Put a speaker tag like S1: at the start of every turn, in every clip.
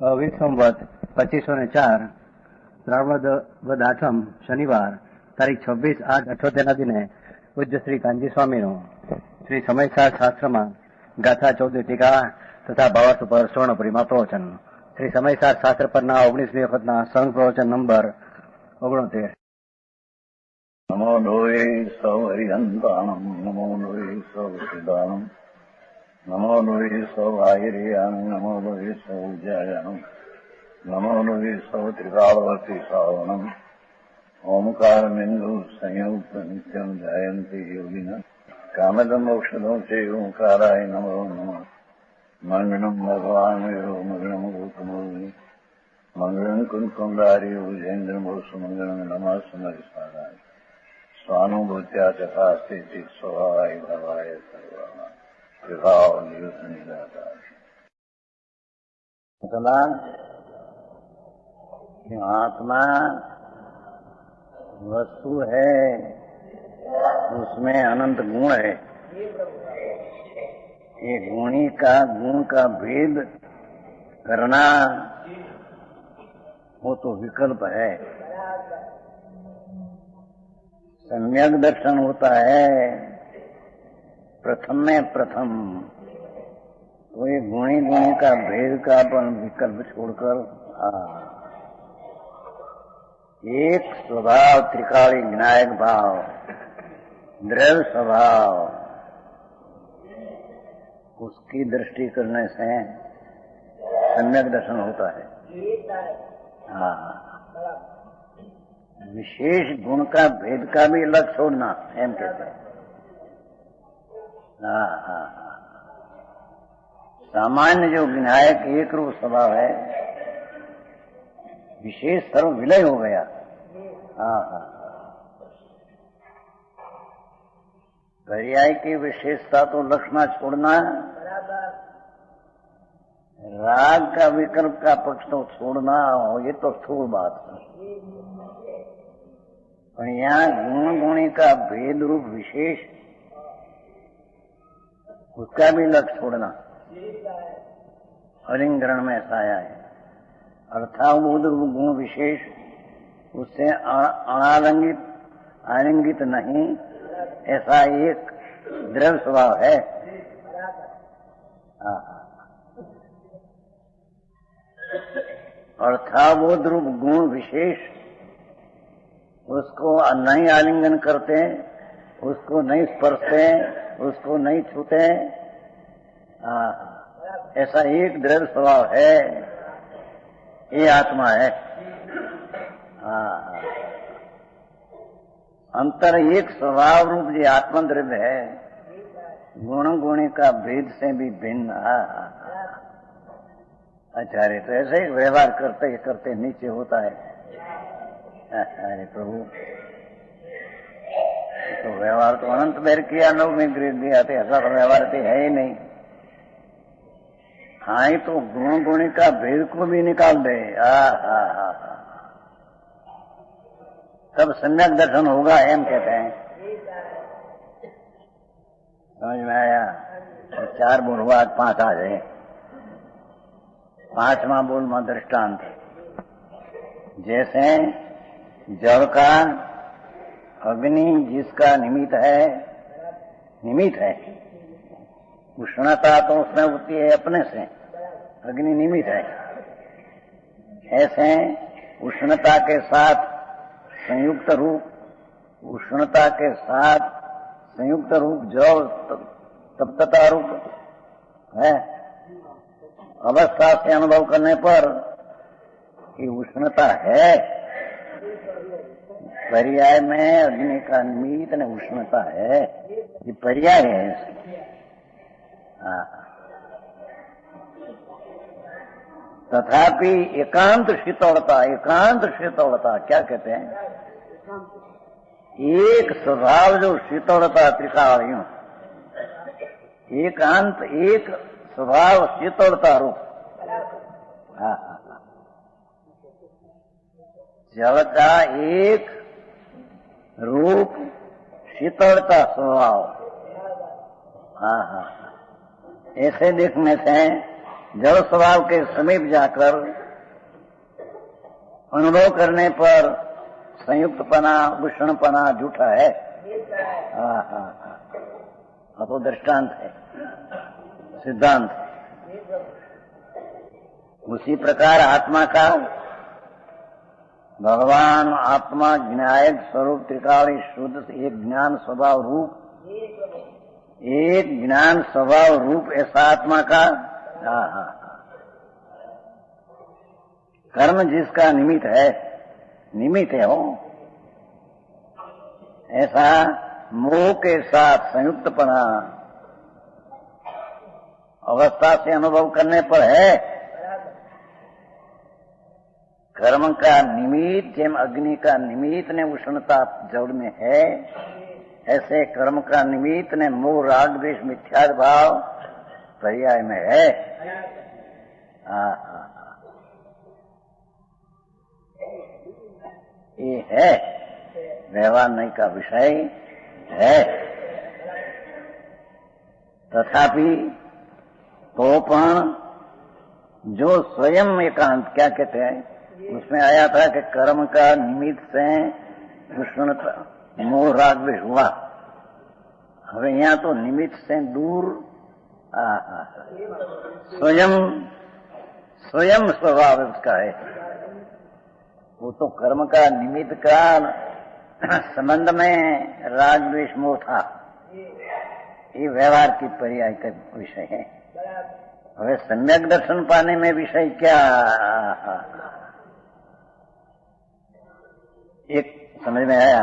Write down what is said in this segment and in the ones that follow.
S1: વિશ્વમવત 2504 શ્રાવણ વદ આઠમ શનિવાર તારીખ 26/8/78 દિને પૂજ્ય શ્રી કાનજી સ્વામીનું શ્રી સમયસાર શાસ્ત્રમાં ગાથા 14 ટીકા તથા ભાવાર્થ પર સ્વર્ણપુરીમાં પ્રવચન. શ્રી સમયસાર શાસ્ત્ર પરના 19મી વખતના સંઘ પ્રવચન નંબર 69.
S2: નમો લોહે સૌ હરિહંતાણમ, નમો લોહે સૌ સિદ્ધાણમ, નમો લોહે સૌ આહિર્યાણમ, નમો લોહે સૌ જયાણમ, નમો લોહે સૌ ત્રિકાળવતી શ્રાવણમ. ઓમકાર બિંદુ સંયુક્ત નિત્યમ જયંતી યોગિના કામદમ મોક્ષદો છે ઓંકારાય નમો નમઃ. મંગળમ ભગવાન વિરો મંગળમ ગૌતમોની મંગળમ કુંકુંડારી ઉજેન્દ્ર મોક્ષ મંગળમ નમઃ સમરિસ્વારાય સ્વાનુભૂત્યા તથા સ્થિતિ સ્વભાવાય ભવાય સર્વા વિભાવ નિયુત નિરાકાર. आत्मा वस्तु है, उसमें अनंत गुण है. ये गुणी का गुण का भेद करना वो तो विकल्प है. सम्यक दर्शन होता है प्रथम में प्रथम. तो ये गुणी का भेद का अपन विकल्प छोड़कर एक स्वभाव त्रिकाली विनायक भाव द्रव्य स्वभाव उसकी दृष्टि करने से सम्यक दर्शन होता है. विशेष गुण का भेद का भी अलग छोड़ना एम कहते हैं. सामान्य जो विनायक एक रूप स्वभाव है, विशेष सर्व विलय हो गया. पर्याय की विशेषता तो लक्षणा छोड़ना, राग का विकल्प का पक्ष तो छोड़ना, ये तो स्थूल बात है. पर यहाँ गुण गुणी का भेद रूप विशेष उसका भी लक्ष्य छोड़ना अलिंगरण में ऐसा आया है. अर्थात गुण विशेष उससे अनालंगित आलिंगित नहीं, ऐसा एक द्रव्य स्वभाव है. अर्थात गुण विशेष उसको नहीं आलिंगन करते, उसको नहीं स्पर्शते, उसको नहीं छूते, ऐसा एक द्रव्य स्वभाव है. ये आत्मा है. अंतर एक स्वभाव रूप जो आत्मा द्रव्य है, गुण गुणी का भेद से भी भिन्न. आचार्य तो ऐसे ही व्यवहार करते करते नीचे होता है. अरे प्रभु, तो व्यवहार तो अनंत बेर किया, लोग में गिर दिया थे, ऐसा तो व्यवहार तो है ही नहीं. हाँ, ही तो गुण गुणी का भेद को भी निकाल दे. तब सम्यक दर्शन होगा एम कहते हैं. समझ में आया? 4 बोल हुआ, 5 आ जाए. 5वां बोल में दृष्टांत. जैसे जल का अग्नि जिसका निमित्त है, उष्णता तो उसमें होती है अपने से, अग्नि निमित्त है. ऐसे उष्णता के साथ संयुक्त रूप, उष्णता के साथ संयुक्त रूप जल तप्तता रूप है. अवस्था से अनुभव करने पर कि उष्णता है, पर्याय में अग्नि का निमित्त ने उष्णता है, ये पर्याय है. तथापि एकांत शीतलता क्या कहते हैं? एक स्वभाव जो शीतलता त्रिकालियों, एकांत एक स्वभाव शीतलता रूप. जल का एक रूप शीतलता स्वभाव. ऐसे देखने से जड़ स्वभाव के समीप जाकर अनुभव करने पर संयुक्तपना, भूषणपना झूठा है। हाँ, तो दृष्टांत है, सिद्धांत। उसी प्रकार आत्मा का भगवान आत्मा ज्ञायक स्वरूप त्रिकाली शुद्ध एक ज्ञान स्वभाव रूप, एक ज्ञान स्वभाव रूप ऐसा आत्मा का कर्म जिसका निमित्त है हो, ऐसा मोह के साथ संयुक्तपना अवस्था से अनुभव करने पर है। कर्म का निमित्त जेम अग्नि का निमित्त ने उष्णता जड़ में है, ऐसे कर्म का निमित्त ने मोह राग द्वेष मिथ्या भाव पर्याय में है। ये है, व्यवहार नहीं का विषय है। तथापि तो जो स्वयं एकांत क्या कहते हैं, उसमें आया था कि कर्म का निमित्त से उष्णता मोह राग द्वेष हुआ। હવે यहाँ तो निमित्त से दूर स्वयं स्वभाव उसका है। वो तो कर्म का निमित्त का संबंध में राग द्वेष मोह था, ये व्यवहार की पर्याय का विषय है। હવે सम्यक दर्शन पाने में विषय क्या, एक समझ में आया,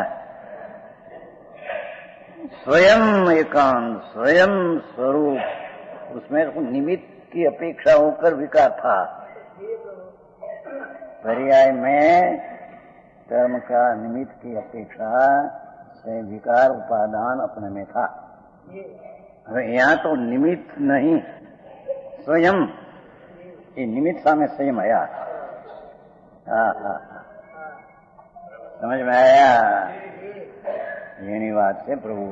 S2: स्वयं एकांत, स्वयं स्वरूप, उसमें निमित्त की अपेक्षा होकर विकार था। पर्याय में कर्म का निमित्त की अपेक्षा से विकार उपादान अपने में था। यहाँ तो निमित्त नहीं, स्वयं, ये निमित्त सामने स्वयं आया। समझ में आया, यही बात से प्रभु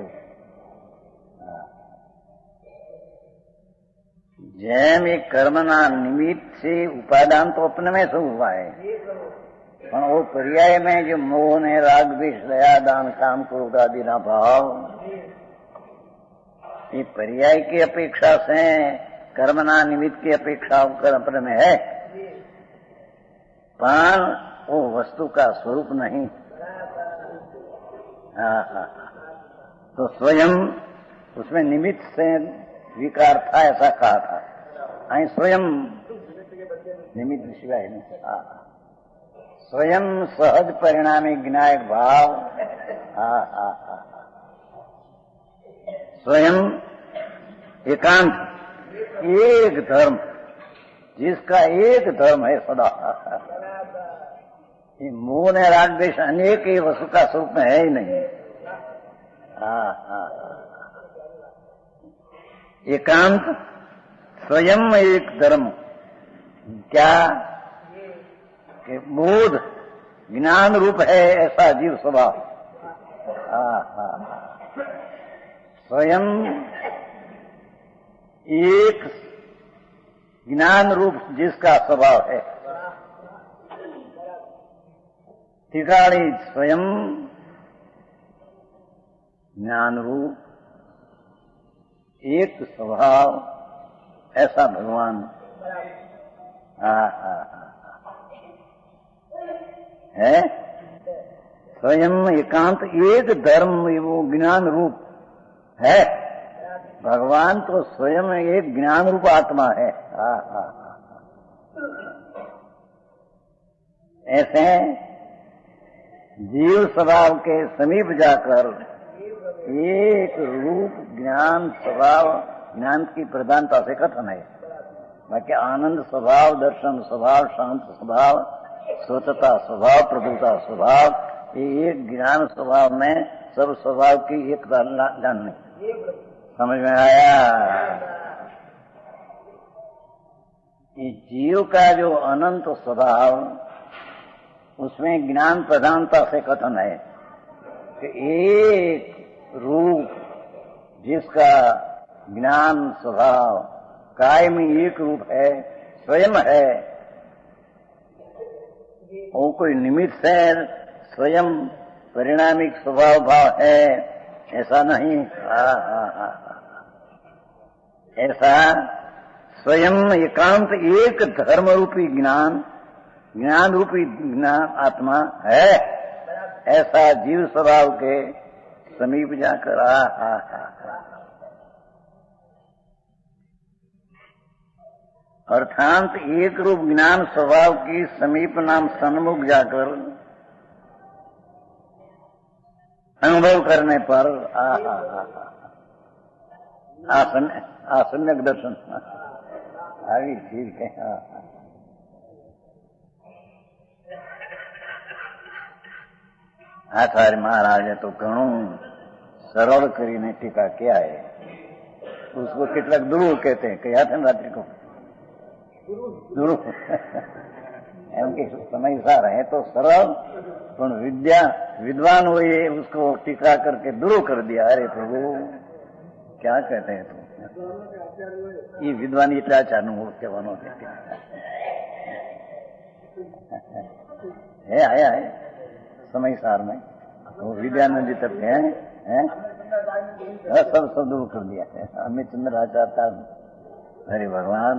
S2: જેમ એ કર્મના નિમિત્ત છે ઉપાદાન તો अपने में सब हुआ है, પણ वो पर्याय में जो मोह ने राग द्वेष दया दान काम क्रोध आदि ना भाव, ये पर्याय की अपेक्षा से कर्मना निमित्त की अपेक्षा होकर अपने में है, पर वो वस्तु का स्वरूप नहीं। तो स्वयं उसमें निमित्त से विकार था ऐसा कहा था, અહીં स्वयं निमित्त सिवाय नहीं। स्वयं सहज परिणामी ज्ञायक भाव, स्वयं एकांत एक धर्म, जिसका एक धर्म है सदा। ये मोह ने राग द्वेष अनेक ही वस्तु का स्वरूप में है ही नहीं। एकांत स्वयं एक धर्म, क्या कि बोध ज्ञान रूप है ऐसा जीव स्वभाव। स्वयं एक ज्ञान रूप जिसका स्वभाव है, त्रिकाली स्वयं ज्ञान रूप एक स्वभाव ऐसा भगवान है। स्वयं एकांत एक धर्म वो ज्ञान रूप है। भगवान तो स्वयं एक ज्ञान रूप आत्मा है। ऐसे जीव स्वभाव के समीप जाकर एक रूप ज्ञान स्वभाव, ज्ञान की प्रधानता से कथन है। बाकी आनंद स्वभाव, दर्शन स्वभाव, शांत स्वभाव, स्वतता स्वभाव, प्रभुता स्वभाव, ये एक ज्ञान स्वभाव में सब स्वभाव की एक जानने। समझ में आया? ये जीव का जो अनंत स्वभाव, उसमें ज्ञान प्रधानता से कथन है कि एक रूप जिसका ज्ञान स्वभाव कायमी एक रूप है, स्वयं है, वो कोई निमित्त है, स्वयं परिणामिक स्वभाव भाव है, ऐसा नहीं। ऐसा स्वयं एकांत एक धर्म रूपी ज्ञान, ज्ञान रूपी ज्ञान आत्मा है, ऐसा जीव स्वभाव के समीप जाकर अर्थात एक रूप ज्ञान स्वभाव की समीप नाम सन्मुख जाकर अनुभव करने पर सम्यक दर्शन આવી ठीक है। आचार्य महाराज तो घणું सरल કરીને टीका किया है। उसको કેટલાક दुरू कहते हैं, कहा था रात्रि को दुरू एम के समय सार है तो सरल, पर विद्या विद्वान हुए उसको टीका करके दुरू कर दिया। अरे प्रभु क्या कहते हैं तुम? ये विद्वान इतना चाहनु हो कहવાનો है आया है समय सार में वो विद्यानंद जी तक है सब दूर कर दिया है। अमित चंद्र आचार्य अरे भगवान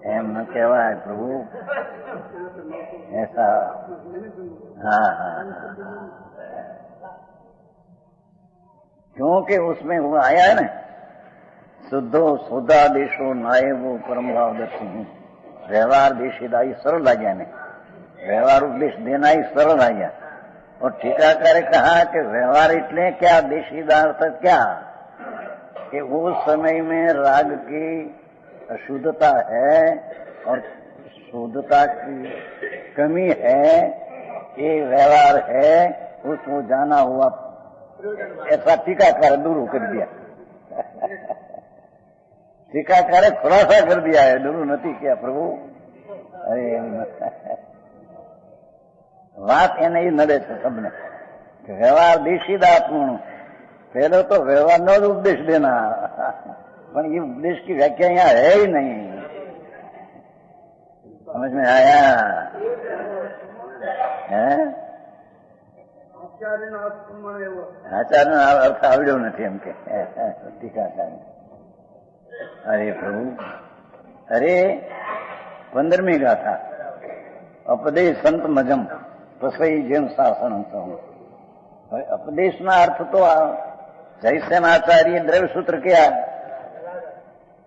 S2: एम न कहवा है प्रभु ऐसा। हाँ, क्योंकि उसमें वो आया है ना, शुद्धो शुद्धा देशो नायबो परम भाव दर्शी, व्यवहार देशीदाई सरल आ गया ने, व्यवहार उपदेश देना ही सरल आ गया। और टीकाकारे कहा कि व्यवहार इतने क्या, देशीदा अर्थ क्या कि उस समय में राग की अशुद्धता है और शुद्धता की कमी है, ये व्यवहार है, उसको जाना हुआ ऐसा टीकाकार दूर कर दिया। टीकाकारे खुलासा कर दिया है, दूर नहीं किया प्रभु। अरे बात એને એ નડે છે सबने व्यवहार देशीदात्मूर्ण, पहले तो व्यवहार नो उपदेश देना, पर ये उपदेश की व्याख्या यहाँ है ही नहीं। समझ में आया है? आचार्य अर्थ आवड्यो નથી એમ કે ટીકાકાર। अरे प्रभु, अरे 15મી गाथा उपदेश संत मजम पसई जेम शासन उपदेश ना अर्थ तो जयसेनाचार्य द्रव्य सूत्र किया,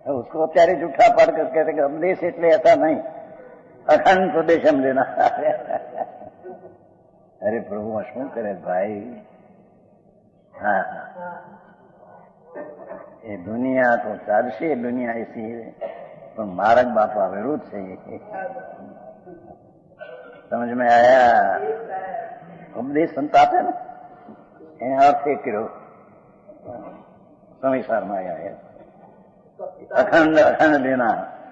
S2: उसको अत्यारे जूठा पाड़ कर कहते कि उपदेश એટલે ऐसा नहीं, अखंड प्रदेश हम लेना। अरे प्रभु शू करे भाई? हाँ, ये दुनिया तो चालશે, दुनिया ऐसी है, तो मारक बापा विरुद्ध से समझ में आया? उपदेश संत આપે ને એનો અર્થ એ કર્યો સમયસારમાં આયા है अखंड अखंड लेना,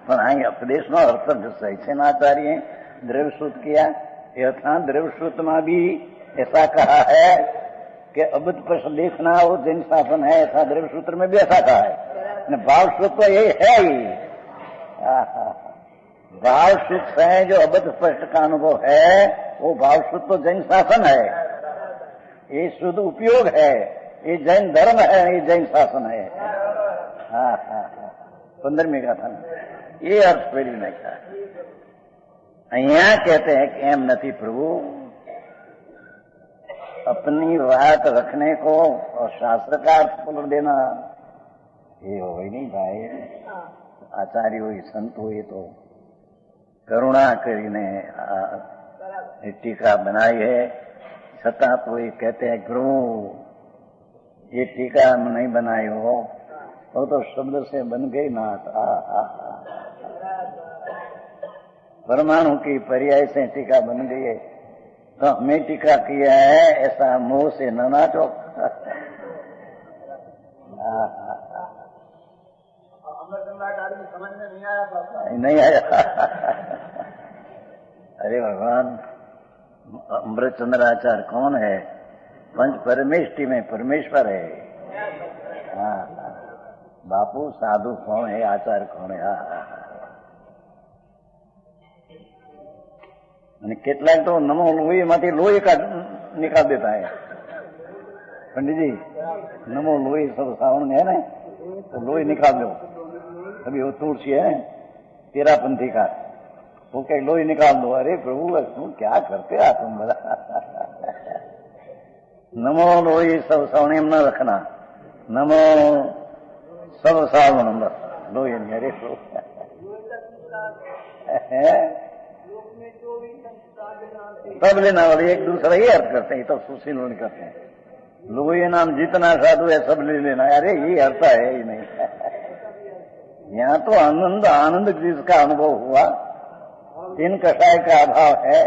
S2: पर અહીં उपदेश નો अर्थ जैसेनाचार्य द्रव्य सूत्र किया, यथां द्रव्य सूत्र में भी ऐसा कहा है कि अबुद्ध पर देखना वो जैन शासन है, ऐसा द्रव्य सूत्र में भी ऐसा कहा है। भाव सूत्र तो यही है ही, भाव सूत्र है जो अबद्ध स्पष्ट का अनुभव है, वो भाव सूत्र तो जैन शासन है, ये शुद्ध उपयोग है, ये जैन धर्म है, ये जैन शासन है। हाँ, 15મી गाथा ये अर्थ पहली नहीं था। यहाँ कहते हैं कि एम नहीं प्रभु, अपनी बात रखने को और शास्त्र का अर्थ बोल देना ये हो ही नहीं भाई। आचार्य हुई संत हुई तो करुणा કરીને टीका बनाई है, छता तो ये कहते हैं प्रभु ये टीका नहीं बनाई हो, वो तो शब्द से बन गई ना। परमाणु की पर्याय से टीका बन गई है, तो हमें टीका किया है, ऐसा मुंह से न नाचो। नहीं आया। अरे भगवान, अमृत चंद्राचार्य कौन है? पंच परमेष्टि में परमेश्वर है। हाँ, बापू साधु कौन है, आचार्य कौन है? અને કેટલાક તો નમો લોહીમાંથી લોહી निकाल देता है पंडित जी। नमो लोही सब सावन में है ना, तो लोही निकाल दो। अभी वो तुलसी है तेरा पंथी का, वो क्या लोही निकाल दो। अरे प्रभु तुम क्या करते आ तुम बड़ा। नमो लोही सब सावने में न रखना, नमो सब सावन बस लोही नहीं। अरे प्रभु सब लेना वाले एक दूसरा ही अर्थ करते हैं, तो सुशील नहीं करते हैं। लोही नाम जितना साधु है सब ले लेना, अरे ये अर्थ है ही नहीं। यहाँ तो आनंद आनंद जिसका अनुभव हुआ, तीन कषाय का अभाव है,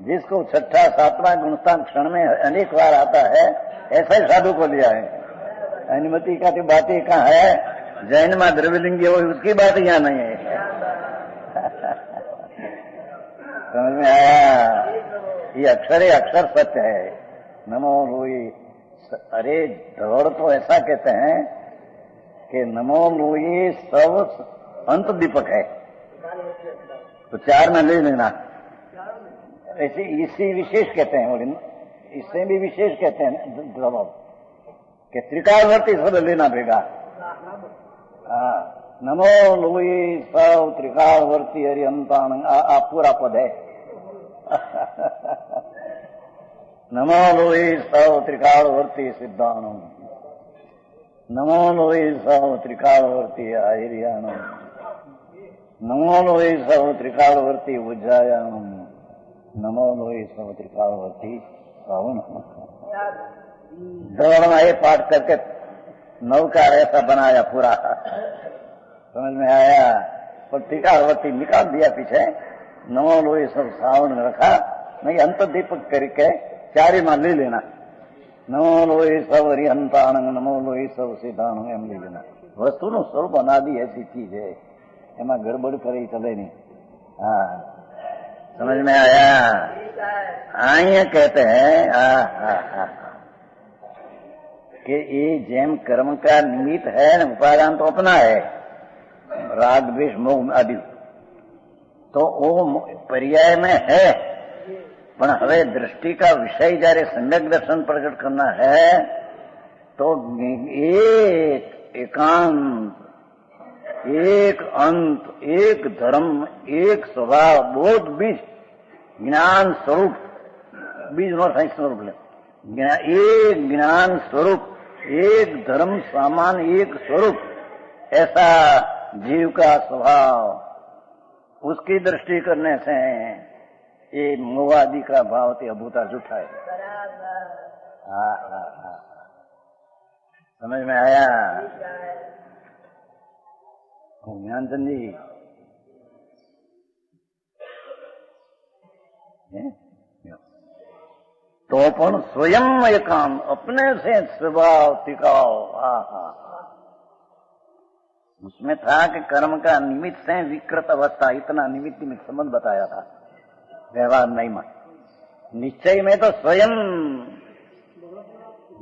S2: जिसको छठा सातवां गुणस्थान क्षण में अनेक बार आता है, ऐसा ही साधु को लिया है। अनुमति का तो बातें कहाँ है, जैन में द्रव्यलिंगी हो उसकी बात यहाँ नहीं है। समझ में आया? ये अक्षर अक्षर सत्य है। नमो लोही। अरे दौड़ तो ऐसा कहते हैं कि नमो लोही सब अंत दीपक है, तो चार में ले लेना। ऐसे इसी विशेष कहते हैं, और इससे भी विशेष कहते हैं द्रव कि त्रिकालवर्ती सब लेना भेगा। नमो लोही सब त्रिकालवर्ती हरिअंतान, आप पूरा पद है। नमो लोही सब त्रिकालवर्ती सिद्धानम, नमो लोही सब त्रिकालवर्ती आहिर्यानम, नमो लोही सब त्रिकालवर्ती उज्जायानम, नमो लोही सब त्रिकालवर्ती सावनम। दौड़ में पाठ करके नौकार ऐसा बनाया पूरा, समझ में आया? और त्रिकालवर्ती निकाल दिया पीछे, नमो लोही सब सावन में रखा, नहीं अंत दीपक करके चारे में ले लेना। नमो लोही सब हरिहंतान, नमो लोही सब सिद्धान एम ले लेना। वस्तु નું સ્વરૂપ અનાદિ ऐसी चीज है, એમાં ગડબડ કરી ચલે नहीं। हाँ, समझ में आया? आइए कहते हैं कि ये जैम कर्म का निमित्त है, उपादान तो अपना है, राग द्वेष मोह आदि, तो वो पर्याय में है। पण हवे दृष्टि का विषय जયારે सम्यक दर्शन प्रकट करना है, तो एक एकांत, एक अंत, एक धर्म, एक स्वभाव, बोध बीज ज्ञान स्वरूप, बीज नो साइंस स्वरूप ले, एक ज्ञान स्वरूप, एक धर्म सामान, एक स्वरूप, ऐसा जीव का स्वभाव, उसकी दृष्टि करने से ये मोहादि का भाव ते अभूता झूठा है। समझ में आया? ज्ञानचंद जी तो पण स्वयं एकांत, अपने से स्वभाव टिकाओ। उसमें था कि कर्म का निमित्त से विकृत अवस्था, इतना निमित्त में संबंध बताया था, व्यवहार नहीं मान। निश्चय में तो स्वयं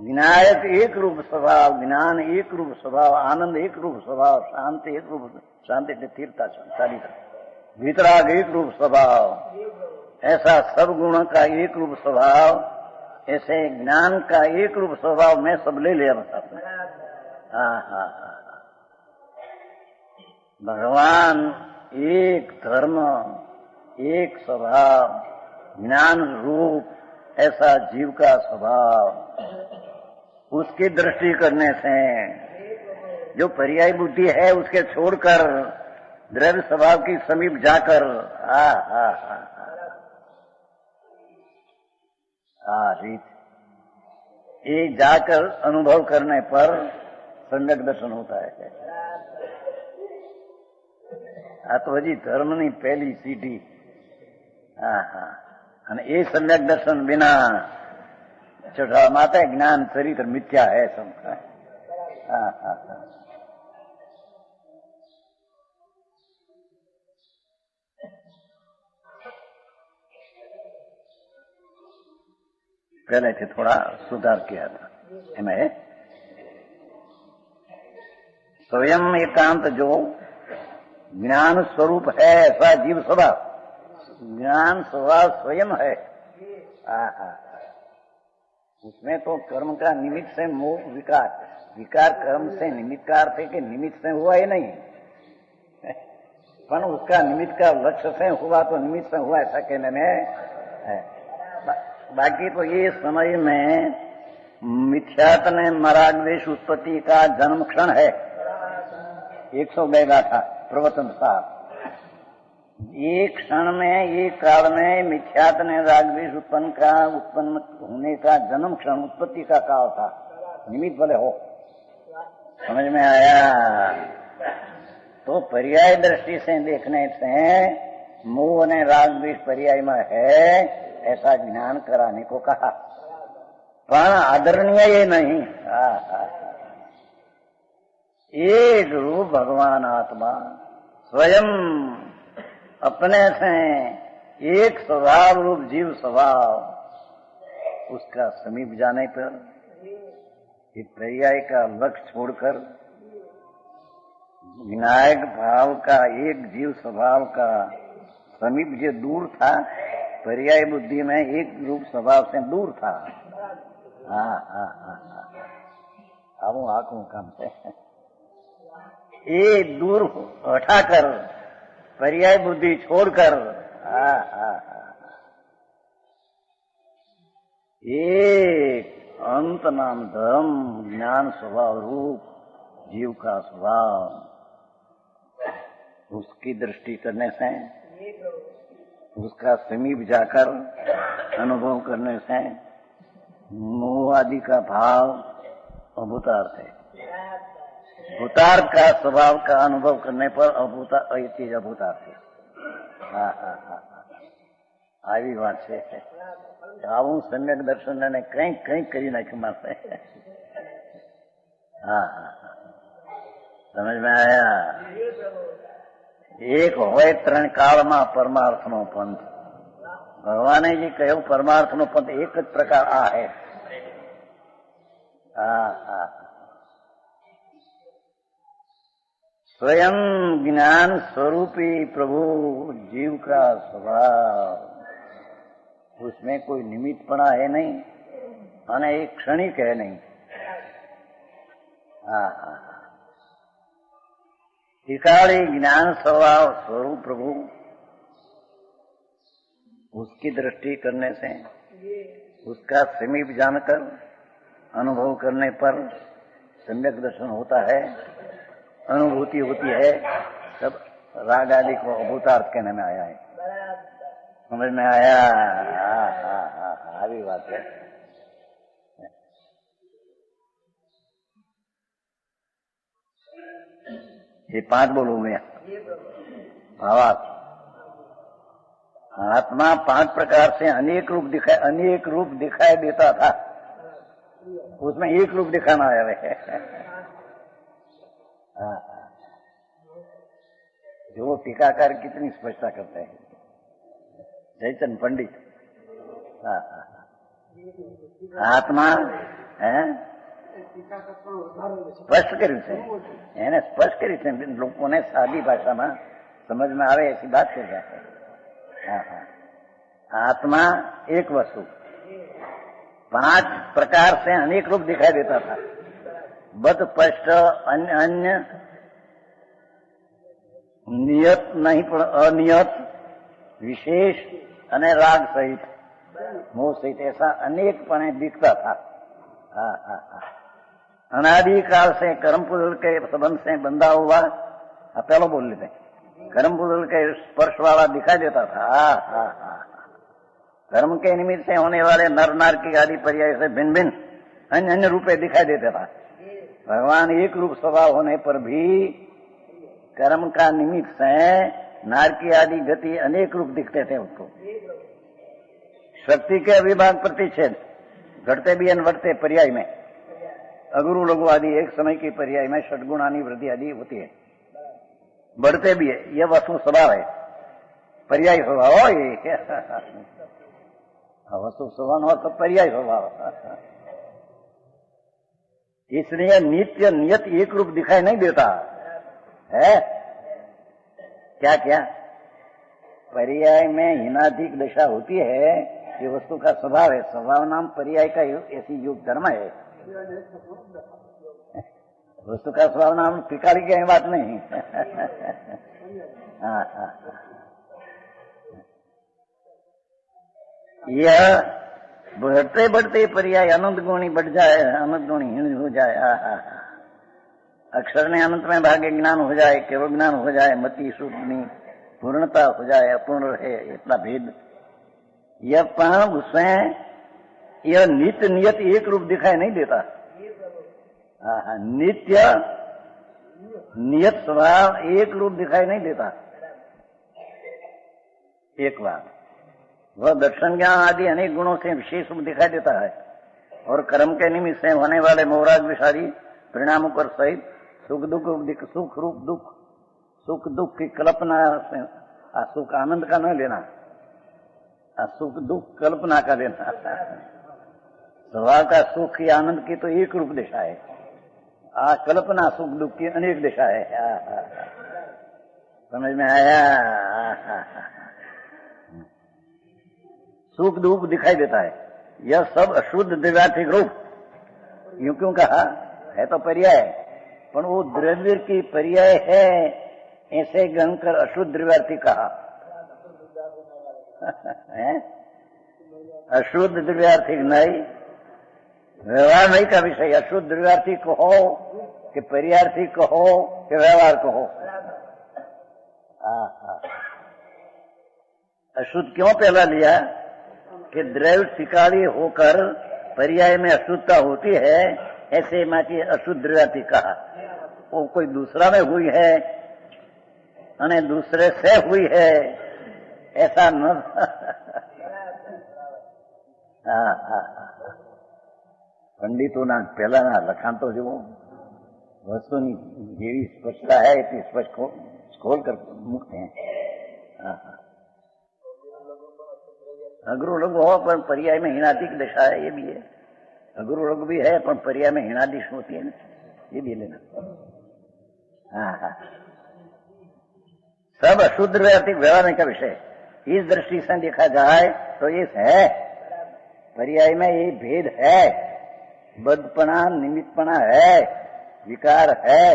S2: विनायक एक रूप स्वभाव, ज्ञान एक रूप स्वभाव, आनंद एक रूप स्वभाव, शांति एक रूप, शांति के तीर्थता चालिता, वितराग एक रूप स्वभाव, ऐसा सब गुणों का एक रूप स्वभाव, ऐसे ज्ञान का एक रूप स्वभाव में सब ले लिया बस आपने। भगवान एक धर्म, एक स्वभाव, ज्ञान रूप, ऐसा जीव का स्वभाव, उसकी दृष्टि करने से जो पर्याय बुद्धि है उसके छोड़कर द्रव्य स्वभाव की समीप जाकर रीत ये जाकर अनुभव करने पर सम्यक दर्शन होता है। आ तो हजी धर्मनी पहली सीढ़ी। અને એ सम्यक दर्शन बिना चढ़ा माता ज्ञान चरित्र मिथ्या है सबका। पहले से थोड़ा सुधार किया था। स्वयं एकांत जो ज्ञान स्वरूप है, ऐसा जीव स्वभाव, ज्ञान स्वभाव स्वयं है। उसमें तो कर्म का निमित्त से मोह विकार, विकार कर्म से निमित्त का अर्थ है कि निमित्त से हुआ ही नहीं, पर उसका निमित्त का लक्ष्य से हुआ तो निमित्त से हुआ, ऐसा कहने में है। बाकी तो ये समझ में मिथ्यात्म मराग्वेश उत्पत्ति का जन्म क्षण है। 102 गाथा प्रवचन साहब, एक क्षण में, एक काल में मिथ्यात्म रागद्वेष उत्पन्न होने का जन्म क्षण उत्पत्ति का काल था। निमित्त भले हो, समझ में आया? तो पर्याय दृष्टि से देखने से मोह ने रागद्वेष पर्याय में है, ऐसा ज्ञान कराने को कहा, पर आदरणीय ये नहीं। एक रूप भगवान आत्मा स्वयं अपने से एक स्वभाव रूप जीव स्वभाव, उसका समीप जाने पर ये पर्याय का लक्ष्य छोड़कर विनायक भाव का एक जीव स्वभाव का समीप जो दूर था, पर्याय बुद्धि में एक रूप स्वभाव से दूर था। आऊं आंखों काम से ये दूर हटाकर पर्याय बुद्धि छोड़कर एक अंत नाम धर्म ज्ञान स्वभाव रूप जीव का स्वभाव, उसकी दृष्टि करने से, उसका समीप जाकर अनुभव करने से मोह आदि का भाव अभूतार्थ है। भूतार्थ का स्वभाव का अनुभव करने पर ये चीज अभूतार्थ है। આવી વાત છે। આવું સમ્યક દર્શન ને કંઈક કંઈક કરી નાખ્યું માસે। સમજ में आया? એક હોય ત્રણ કાળમાં પરમાર્થનો પંથ। ભગવાને જે કહ્યું પરમાર્થનો પંથ એક જ પ્રકાર આ है। स्वयं ज्ञान स्वरूपी प्रभु जीव का स्वभाव, उसमें कोई निमित्तपना है नहीं और एक क्षणिक है नहीं। त्रिकाली ज्ञान स्वभाव स्वरूप प्रभु, उसकी दृष्टि करने से, उसका समीप जानकर अनुभव करने पर सम्यक दर्शन होता है, अनुभूति होती है। सब राग आदि को अभूतार्थ कहने में आया है। समझ में आया? अभी बात है। ये 5 बोलूंगे। भावार्थ, आत्मा 5 प्रकार से अनेक रूप दिखाई देता था, उसमें एक रूप दिखाना है। जो टीकाकार कितनी स्पष्टता करते हैं, जयचंद पंडित। आत्मा है સ્પષ્ટ કર્યું છે, એને સ્પષ્ટ કર્યું છે, લોકોને સાદી ભાષામાં समझ में आवे ऐसी बात कर जाते हैं। आत्मा एक वस्तु 5 प्रकार से अनेक रूप दिखाई देता था। बद स्पष्ट अन्य नियत नहीं पण अनियत, विशेष અને राग सहित, मोह सहित, ऐसा अनेकपणे दिखता था। अनादिकाल से कर्म पुजल के संबंध से बंधा हुआ, पहले बोल लेते, कर्म पुजल के स्पर्श वाला दिखाई देता था। कर्म के निमित्त से होने वाले नर नारकी आदि पर्याय से भिन्न भिन्न अन्य अन्य रूपे दिखाई देता था। भगवान एक रूप स्वभाव होने पर भी कर्म का निमित्त से नारकी आदि गति अनेक रूप दिखते थे उसको। शक्ति के अविभाग प्रतिच्छेद, घटते भी और बढ़ते पर्याय में, अगुरु लघु आदि एक समय की पर्याय में षटगुणानी वृद्धि आदि होती है, बढ़ते भी है। यह वस्तु स्वभाव है, पर्याय स्वभाव हो ये वस्तु स्वभाव हो तो पर्याय स्वभाव। इसलिए नित्य नियत एक रूप दिखाई नहीं देता है। क्या क्या पर्याय में हीनाधिक दशा होती है, ये वस्तु का स्वभाव है। स्वभाव नाम पर्याय का ऐसी योग धर्म है। वस्तु का स्वभाव नाम टिकाली की बात नहीं। हाँ। यह बढ़ते बढ़ते पर्याय अनंत गुणी बढ़ जाए, अनंत गुणी हीन हो जाए। अक्षर ने अनंत में भाग्य ज्ञान हो जाए, केवल ज्ञान हो जाए, मति सूक्ष्मी पूर्णता हो जाए, अपूर्ण रहे, इतना भेद। यह पण उसमें यह नित्य नियत एक रूप दिखाई नहीं देता। नित्य नियत स्वभाव एक रूप दिखाई नहीं देता। एक बात वह दर्शन ज्ञान आदि अनेक गुणों से विशेष रूप दिखाई देता है, और कर्म के निमित्त से होने वाले मोहराज विषारी परिणामों पर सहित सुख दुख, सुख रूप दुख, सुख दुख की कल्पना से सुख आनंद का न लेना, सुख दुख कल्पना का लेना। स्वभाव का सुख या आनंद की तो एक रूप दिशा है, कल्पना सुख दुख की अनेक दिशा है। समझ में आया? सुख दुख दिखाई देता है। यह सब अशुद्ध द्रव्यार्थिक रूप, यूं क्यों कहा है? तो पर्याय, पर वो द्रव्य की पर्याय है, ऐसे ग्रहण कर अशुद्ध द्रव्यार्थिक कहा है। अशुद्ध द्रव्यार्थिक नहीं, व्यवहार नहीं का विषय। अशुद्ध द्रव्यार्थी कहो कि पर्यार्थी कहो कि व्यवहार कहो, अशुद्ध क्यों पहला लिया कि द्रव्य टिकाली होकर पर्याय में अशुद्धता होती है, ऐसे माची अशुद्ध द्रव्यार्थी कहा। वो कोई दूसरा में हुई है અને दूसरे से हुई है, ऐसा न। પંડિતોના પહેલાના લખાણ તો જુઓ, વસ્તુની જેવી સ્પષ્ટતા है इतनी स्पष्ट खोल कर मुक्त हैं। अग्रो लघु हो पर पर्याय में हीनादिक दशा है, ये भी है। अग्रो लघु भी है पर पर्याय में हीनादिश होती है ना, ये भी लेना। सब अशुद्ध व्यवहारिक व्यवहार का विषय। इस दृष्टि से देखा जाए तो ये है, पर्याय में ये भेद है, बद्धपना निमित्तपना है, विकार है,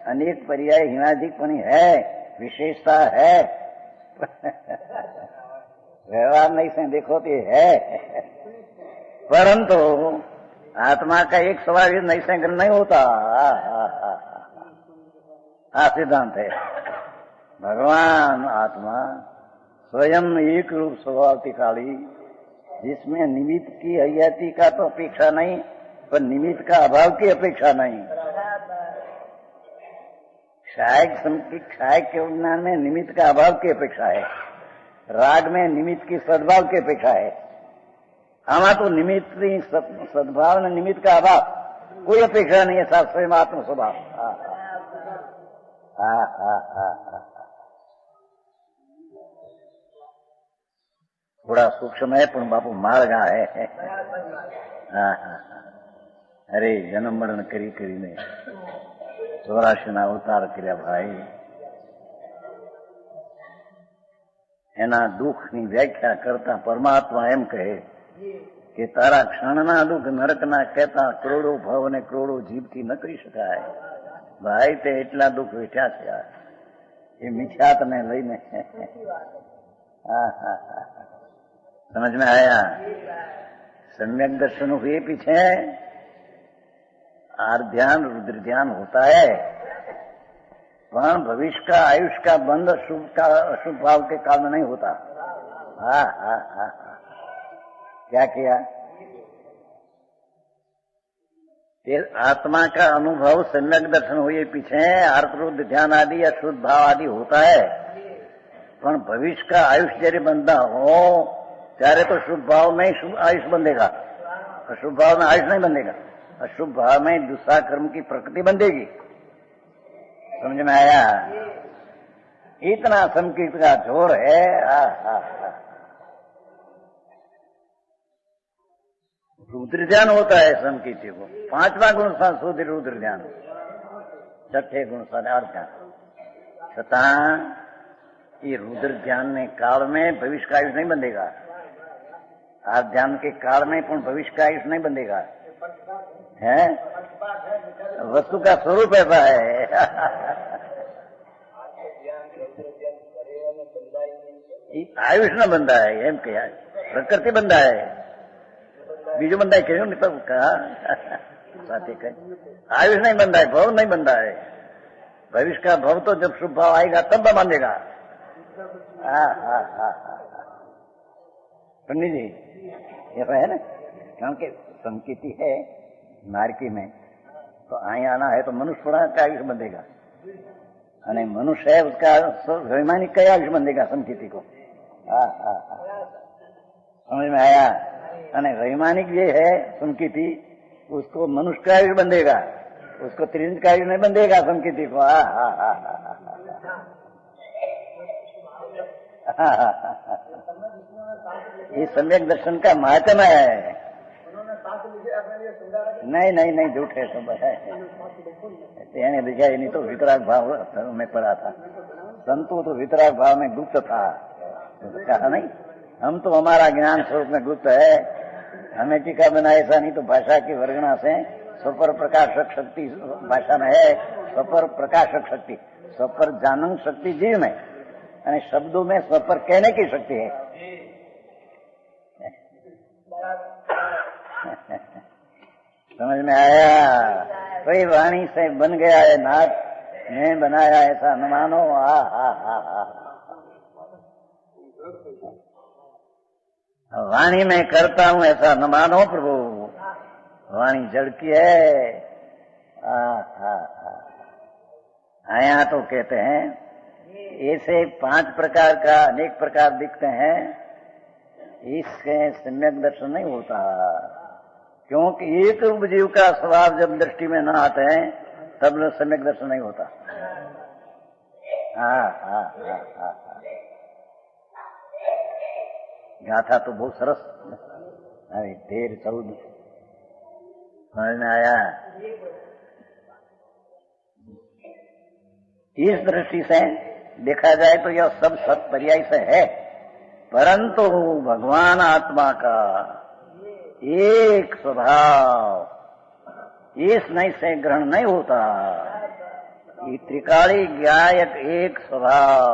S2: अनेक पर्याय हीनाधिकपनी है, विशेषता है। व्यवहार नहीं से देखो तो है, परंतु आत्मा का एक स्वभाव नहीं से नहीं होता। सिद्धांत है। भगवान आत्मा स्वयं एक रूप स्वभाव टिकाली, जिसमें निमित्त की हयाती का तो अपेक्षा नहीं, पर निमित्त का अभाव की अपेक्षा नहीं। क्षायक के विज्ञान में निमित्त का अभाव की अपेक्षा है, राग में निमित्त की सद्भाव की अपेक्षा है। आमा तो निमित्त सद्भाव ने निमित्त का अभाव कोई अपेक्षा नहीं है, स्वयं आत्म स्वभाव। थोड़ा सूक्ष्म है पण बापू मार्गा है। अरे जन्म मरण करी કરીને 84 અવતાર કર્યા ભાઈ, એના દુઃખની વ્યાખ્યા કરતા પરમાત્મા એમ કહે કે તારા ક્ષણના દુઃખ નરકના કહેતા કરોડો ભાવ અને કરોડો જીભથી ન કરી શકાય। ભાઈ તે એટલા દુઃખ વેઠ્યા છે, એ મિથ્યાતને લઈને। समझ में आया? सम्यक दर्शन हुए पीछे आर ध्यान रुद्र ध्यान होता है, पर भविष्य का आयुष का बंध अशुभ भाव के काल में नहीं होता। क्या किया? आत्मा का अनुभव सम्यक दर्शन हुए पीछे आर्त रुद्र ध्यान आदि अशुद्ध भाव आदि होता है, पर भविष्य का आयुष जैसे बंधा हो ત્યારે तो शुभ भाव में शुभ आयुष बंधेगा, अशुभ भाव में आयुष नहीं बंधेगा। अशुभ भाव में दूसरा कर्म की प्रकृति बंधेगी। समझ में आया? इतना संकीर्त का जोर है। रुद्र ध्यान होता है संकीर्ति को। 5वां गुण शुद्ध रुद्र ध्यान, 6ठे गुण अर्थ ध्यान। छतां ये रुद्र ध्यान में काल में भविष्य का आयुष नहीं बंधेगा। आप ध्यान के काल में पण भविष्य का आयुष नहीं बंधेगा है। वस्तु का स्वरूप ऐसा है। आयुष न बंधा है एम क्या प्रकृति बंधा है, बीजो बंधा है क्यों नहीं तो कहा साथी कह आयुष नहीं बंधा है, भव नहीं बंधा है। भविष्य का भव तो जब शुभ भाव आएगा तब बांधेगा। पंडित जी ऐसा है ना, क्योंकि संकीर्ति है नारकी में तो आई आना है तो मनुष्य पड़ा का आयुष बंधेगा, अने मनुष्य है उसका वैमानिक का आयुष बंधेगा संकीर्ति को। समझ में आया। अने वैमानिक ये है संकीर्ति उसको मनुष्य का आयुष बंधेगा, उसको त्रिंज का आयुष नहीं बंधेगा संकीर्ति को। ये सम्यक दर्शन का महात्मा है। नहीं नहीं नहीं झूठे सब है, दिखाई नहीं तो वितराग भाव में पड़ा था। संतों तो वितराग भाव में गुप्त था, तो कहा नहीं हम तो हमारा ज्ञान स्वरूप में गुप्त है, हमें टीका बना ऐसा नहीं तो भाषा की वर्गणा से स्वपर प्रकाशक शक्ति भाषा में है। स्वपर प्रकाशक शक्ति, स्वपर जानन शक्ति जीव में, અને शब्दों में स्वपर कहने की शक्ति है। समझ में आया। कोई वाणी से बन गया है नाथ, मैं बनाया ऐसा न मानो। वाणी में करता हूं ऐसा न मानो प्रभु, वाणी जड़ की है। आया तो कहते हैं ऐसे 5 प्रकार का अनेक प्रकार दिखते हैं, इसके सम्यक दर्शन नहीं होता, क्योंकि एक रूप जीव का स्वभाव जब दृष्टि में न आते हैं तब सम्यक दर्शन नहीं होता। गाथा तो बहुत सरस, अरे 13-14 समझ में आया। इस दृष्टि से देखा जाए तो यह सब सत पर्याय से है, परंतु भगवान आत्मा का एक स्वभाव इस नहीं से ग्रहण नहीं होता। ये त्रिकाली गायक एक स्वभाव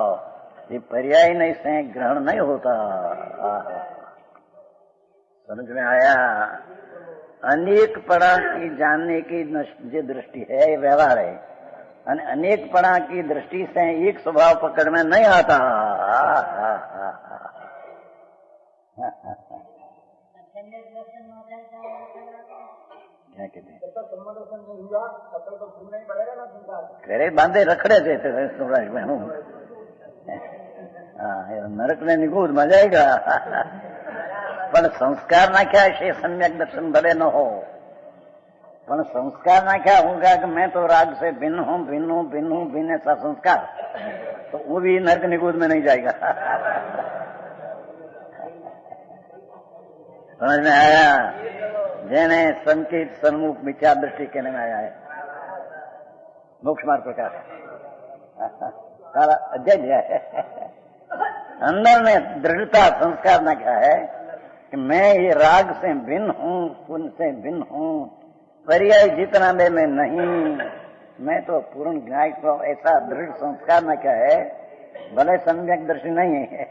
S2: ये पर्याय नहीं से ग्रहण नहीं होता। समझ में आया। अनेक पड़ा की जानने की जो दृष्टि है ये व्यवहार है, अनेक पड़ा की दृष्टि से एक स्वभाव पकड़ में नहीं आता। क्या कहते हैं करे बांधे रखड़े थे बहनों। नरक ने निगूद मजा आएगा, पर संस्कार नाख्या છે सम्यक दर्शन भले न हो, पर संस्कार नाख्या होगा कि मैं तो राग से भिन्न हूं, भिन्न हूं, भिन्न हूं, भिन्न ऐसा संस्कार, तो वो भी नरक निगूद में नहीं जाएगा। समझ में आया। जेने संकेत सन्मुख मिथ्या दृष्टि कहने में आया है, मोक्ष मार्ग प्रकाश सारा अध्यय लिया है। अंदर में दृढ़ता संस्कार न क्या है कि मैं ये राग से भिन्न हूं, पुण्य से भिन्न हूं, पर्याय जितना में मैं नहीं, मैं तो पूर्ण ज्ञान को ऐसा दृढ़ संस्कार न क्या है, भले सम्यक दर्शी नहीं है।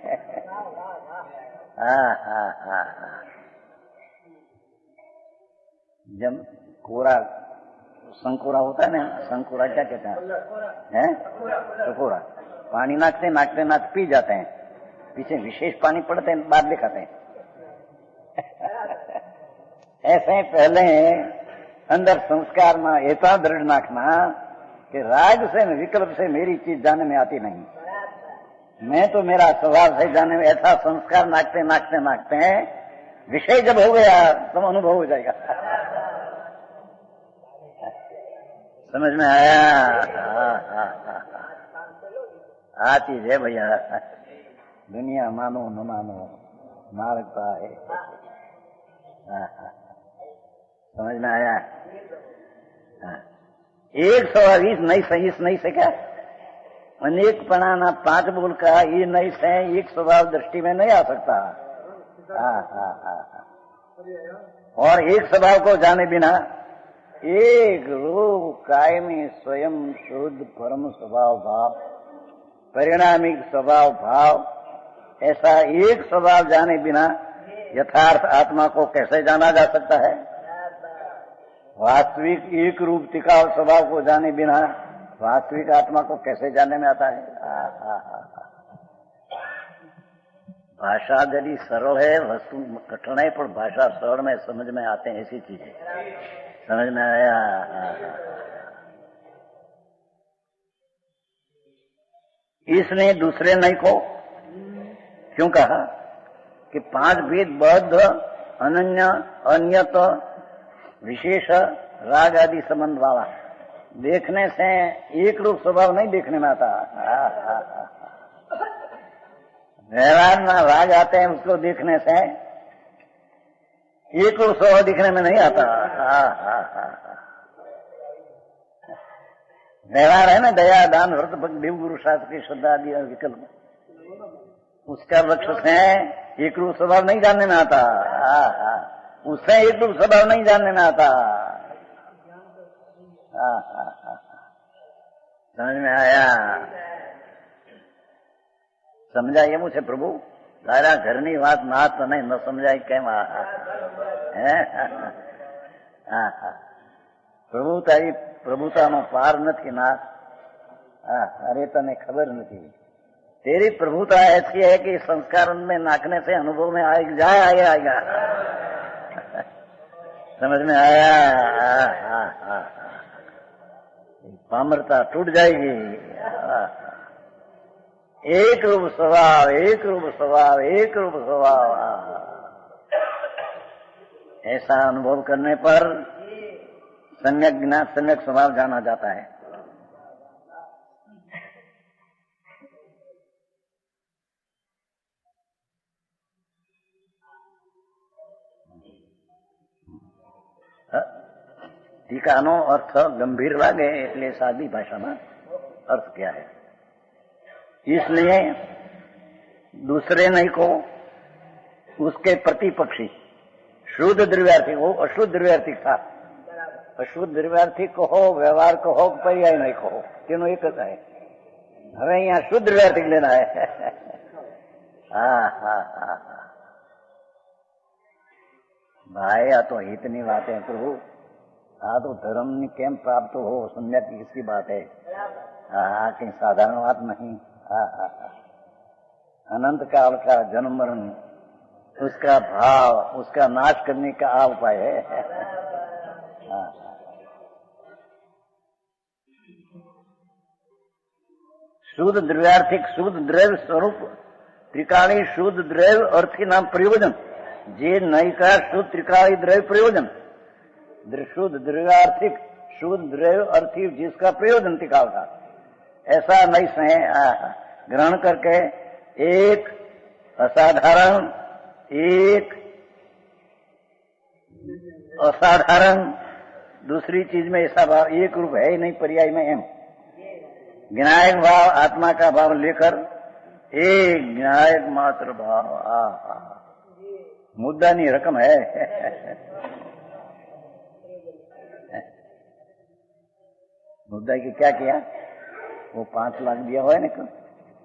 S2: जब कोरा संकोरा होता है ना, संकोरा क्या कहते हैं? संकोरा पानी नाखते नाखते नाखते पी जाते हैं, पीछे विशेष पानी पड़ते हैं, बाद दिखाते हैं। ऐसे पहले अंदर संस्कार में ऐसा दृढ़ नाखना कि राग से विकल्प से मेरी चीज जाने में आती नहीं, मैं तो मेरा स्वभाव से जाने में ऐसा संस्कार नाखते नाखते नाखते हैं, विषय जब हो गया तो अनुभव हो जाएगा। समझ में आया। आ चीज है भैया, दुनिया मानो न मानो मार्ग है। समझ में आया? हाँ। एक स्वभाव इस नहीं से क्या अनेक पणाना 5 बोल का ये नहीं से एक स्वभाव दृष्टि में नहीं आ सकता। और एक स्वभाव को जाने बिना एक रूप कायमी स्वयं शुद्ध परम स्वभाव भाव परिणामिक स्वभाव भाव ऐसा एक स्वभाव जाने बिना यथार्थ आत्मा को कैसे जाना जा सकता है? वास्तविक एक रूप टिकाऊ स्वभाव को जाने बिना वास्तविक आत्मा को कैसे जानने में आता है? भाषा यदि सरल है, वस्तु कठिन है, पर भाषा सरल में समझ में आते हैं ऐसी चीजें। समझ में आया? इसने दूसरे नहीं को क्यों कहा कि 5 भेद बद्ध अनन्य अन्यत विशेष राग आदि संबंध वाला देखने से एक रूप स्वभाव नहीं देखने में आता। व्यवहार में राग आते हैं, उसको देखने से एक रूप स्वभाव दिखने में नहीं आता। व्यवहार है ना, दया दान व्रत भक्ति देव गुरु शास्त्र की श्रद्धा आदि विकल्प, उसका लक्ष्य से एक रूप स्वभाव नहीं जानने में आता। उससे एक रूप स्वभाव नहीं जानने में आता। समझ में आया? समझाइए मुझे प्रभु, तारा घरनी बात नाथ नहीं न समझाई केम? प्रभु तारी प्रभुताમાં પાર નથી નાથ। अरे तने खबर नहीं, तेरी प्रभुता ऐसी है कि संस्कार में नाखने से अनुभव में आएगा। समझ में आया? पामरता टूट जाएगी। एक रूप स्वभाव, एक रूप स्वभाव, एक रूप स्वभाव, ऐसा अनुभव करने पर सम्यक ज्ञान सम्यक स्वभाव जाना जाता है। टीकाનો अर्थ गंभीर लागे એટલે सादी भाषा में अर्थ क्या है? इसलिए दूसरे नहीं को उसके प्रतिपक्षी शुद्ध द्रव्यार्थी हो अशुद्ध द्रव्यार्थी था। अशुद्ध द्रव्यार्थी कहो, व्यवहार कहो, पर्याय नहीं कहो, तीनों एक है। हमें यहाँ शुद्ध द्रव्यार्थी लेना है। भाई आ तो हितनी बात है प्रभु, आ तो धर्म केम प्राप्त हो सम्यक इसकी बात है। कहीं साधारण बात नहीं। अनंत काल का जन्म मरण, उसका भाव, उसका नाश करने का उपाय है। शुद्ध द्रव्यार्थिक शुद्ध द्रव्य स्वरूप त्रिकाली शुद्ध द्रव्य अर्थी नाम प्रयोजन जे नई का शुद्ध त्रिकाली द्रव्य प्रयोजन शुद्ध द्रव्यार्थिक शुद्ध द्रव्य अर्थी जिसका प्रयोजन त्रिकाल का, ऐसा नहीं से ग्रहण करके एक असाधारण एक असाधारण दूसरी चीज में ऐसा भाव एक रूप है ही नहीं, पर्याय में एम ज्ञायक भाव आत्मा का भाव लेकर एक ज्ञायक मात्र भाव मुद्दा नहीं रकम है। मुद्दा की क्या किया? वो 5 लाख दिया हुआ है ना,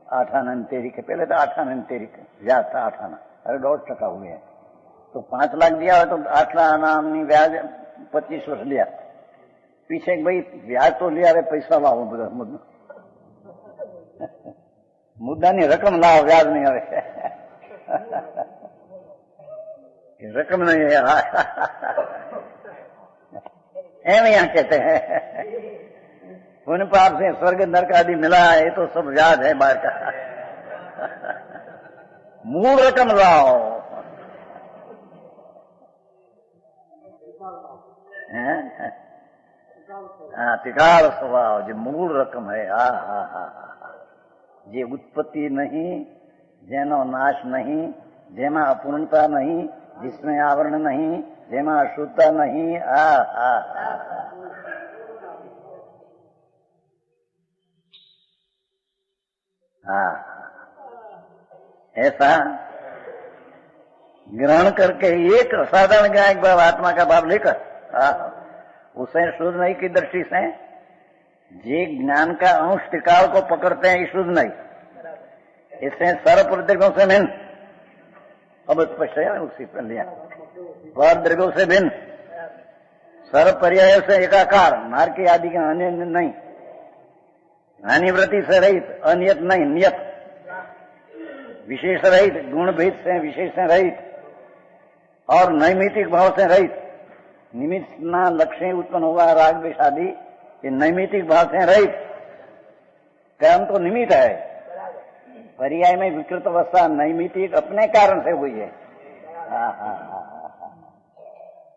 S2: 8 आना तेरी के पहले तो 8 आना तेरी के ब्याज था 8 आना, अरे 1.5% हुए हैं तो 5 लाख दिया हुआ तो 8 आना ब्याज 25 वर्ष लिया। पीछे भाई ब्याज तो लिया, अरे पैसा लाओ मुद्दा नहीं रकम लाओ, ब्याज नहीं आवे। रकम नहीं है एम यहाँ कहते हैं। पुण्य पाप से स्वर्ग नरक आदि मिला है, ये तो सब ब्याज है बाहर का। मूल रकम लाओ। त्रिकाल स्वभाव जो मूल रकम है, जे उत्पत्ति नहीं, जेनो नाश नहीं, जेमा अपूर्णता नहीं, जिसमें आवरण नहीं, જેમાં અશુદ્ધતા नहीं। ऐसा ग्रहण करके एक साधारण ज्ञान भाव आत्मा का भाव लेकर उसे शुद्ध नहीं की दृष्टि से जे ज्ञान का अंश त्रिकाल को पकड़ते हैं, शुद्ध नहीं, इससे सर्व प्रदीर्घों से भिन्न, अब स्पष्ट है उसी पर लिया, पर दीर्घों से भिन्न, सर्व पर्याय से एकाकार, मार्ग की आदि का अन्य नहीं, अनिवृत्ति से रहित, अनियत नहीं, नियत, विशेष रहित, गुण भेद से विशेष से रहित और नैमितिक भाव से रहित। निमित्त ना लक्ष्य उत्पन्न हुआ राग द्वेष आदि, ये नैमितिक भाव से रहित। कर्म तो निमित्त है, पर्याय में विकृत अवस्था नैमितिक अपने कारण से हुई है।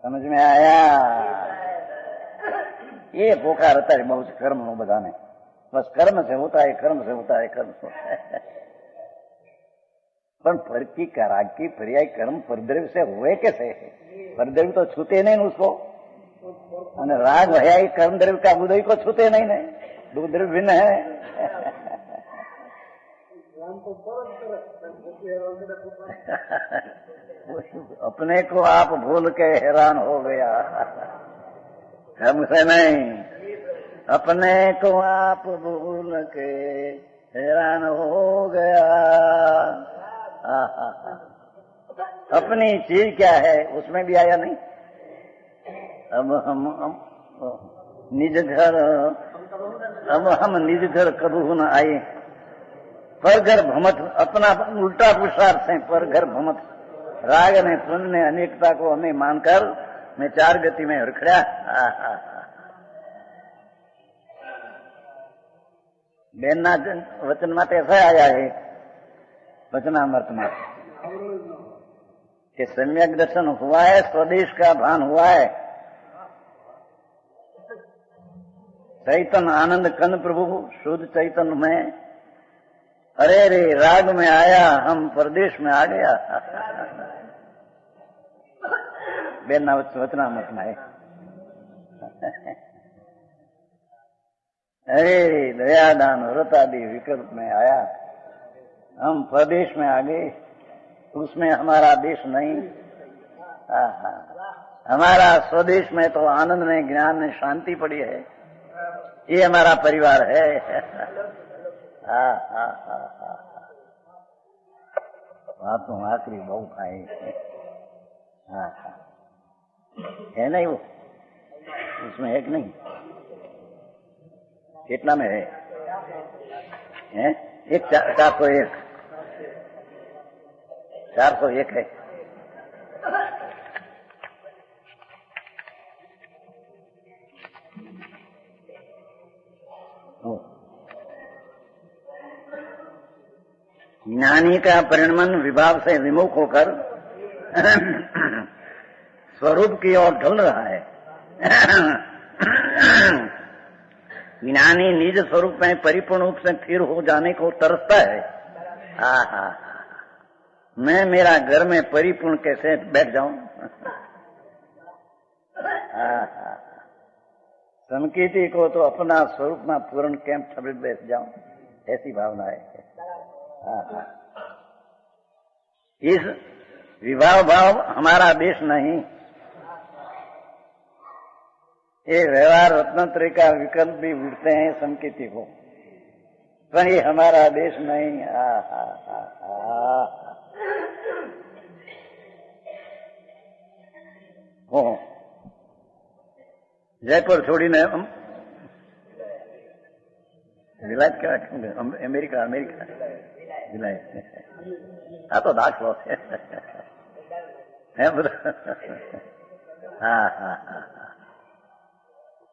S2: समझ में आया? ये पोखा रहता है बहुत कर्म हो बताने, बस कर्म से होता है, कर्म से होता है, कर्म से होता है। पर पर की राग की पर्याय कर्म परद्रव्य से हुए कैसे? परद्रव्य तो छूते नहीं उसको, और राग भयाई कर्म द्रव्य का उदय को छूते नहीं, दो द्रव्य भिन्न है। अपने को आप भूल के हैरान हो गया, कर्म से नहीं, अपने को आप भूल के हैरान हो गया। अपनी चीज क्या है उसमें भी आया नहीं। अब हम निज घर, अब हम निज घर कबू न आए, पर घर भमत, अपना उल्टा पुरुषार्थ है, पर घर भमत, राग ने पुण्य ने अनेकता को हमें मानकर मैं चार गति में रखड़ा। बेनना वचन में ऐसा आया है वचनामृत में कि सम्यक दर्शन हुआ है, स्वदेश का भान हुआ है, चैतन्य आनंद कंद प्रभु शुद्ध चैतन्य में, अरे रे राग में आया, हम प्रदेश में आ गया। बेनना वचनामृत में है। अरे दयादान व्रत आदि विकल्प में आया, हम प्रदेश में आ गए, उसमें हमारा देश नहीं। हमारा स्वदेश में तो आनंद में, ज्ञान में शांति पड़ी है, ये हमारा परिवार है। बात तो आखिरी बहुत आई है नहीं, वो उसमें है कि नहीं? कितना में है? एक 401 401 है। ज्ञानी का परिणमन विभाव से विमुख होकर स्वरूप की ओर ढल रहा है। ज्ञानी निज स्वरूप में परिपूर्ण रूप से स्थिर हो जाने को तरसता है। मैं मेरा घर में परिपूर्ण कैसे बैठ जाऊं? संकेती को तो अपना स्वरूप में पूर्ण कैंप छबे बैठ जाऊं, ऐसी भावना है। इस विभाव भाव हमारा देश नहीं, ये व्यवहार रत्नत्रय का विकल्प भी उठते हैं संकेती को, पर ये हमारा देश नहीं। हो जयपुर छोड़ीने विलायत क्या, अमेरिका विलायत, આ તો દાખલો છે।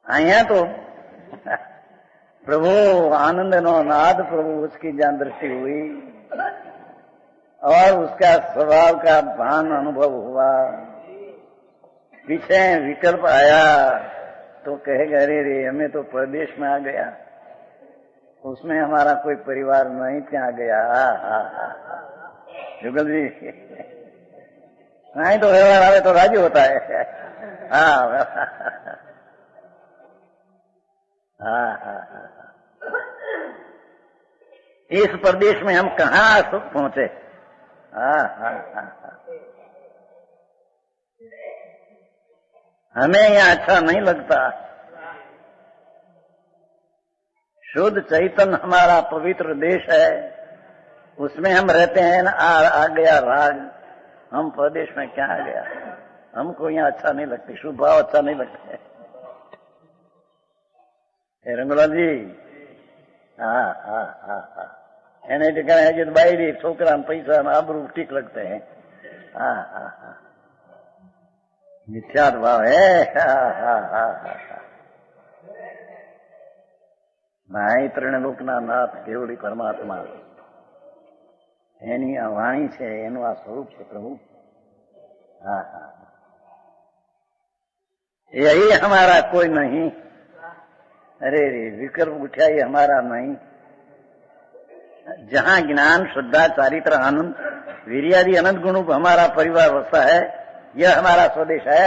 S2: અહીંયા तो प्रभु आनंद नो नाद, प्रभु उसकी जहां दृष्टि हुई और उसका स्वभाव का भान अनुभव हुआ, पीछे विकल्प आया तो कहेगा अरे रे हमें तो प्रदेश में आ गया, उसमें हमारा कोई परिवार नहीं, क्या गया। जुगल जी नहीं तो व्यवहार वाले तो राजी होता है। हाँ हाँ। इस प्रदेश में हम कहाँ सुख पहुंचे। हाँ। हमें यहाँ अच्छा नहीं लगता। शुद्ध चैतन्य हमारा पवित्र देश है, उसमें हम रहते हैं ना। आ गया राग, हम प्रदेश में क्या आ गया। हमको यहाँ अच्छा नहीं लगती, शुभ भाव अच्छा नहीं लगता है। रंगलाल जी, हाँ। એને ઠેકાણે હજી બાયડી છોકરા પૈસા આબરૂ ઠીક लगते हैं। हाँ। मिथ्यात भाव है। भाई ત્રણલોકના નાથ કેવડી પરમાત્મા, એની આ વાણી છે, એનું આ સ્વરૂપ છે પ્રભુ। हाँ। यही हमारा कोई नहीं। अरे विकल्प उठा ये हमारा नहीं। जहाँ ज्ञान श्रद्धा चारित्र आनंद वीर्यादि अनंत गुणों पर हमारा परिवार बसता है, यह हमारा स्वदेश है।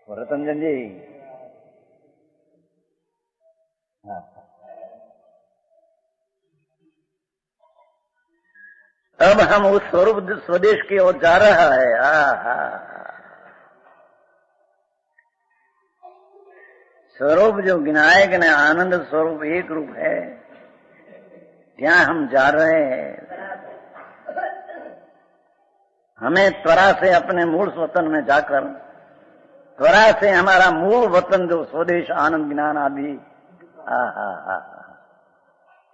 S2: रतनजन जी, अब हम उस स्वरूप स्वदेश की ओर जा रहा है। स्वरूप जो विनायक ने आनंद स्वरूप एक रूप है, क्या हम जा रहे हैं। हमें त्वरा से अपने मूल वतन में जाकर, त्वरा से हमारा मूल वतन जो स्वदेश आनंद ज्ञान आदि,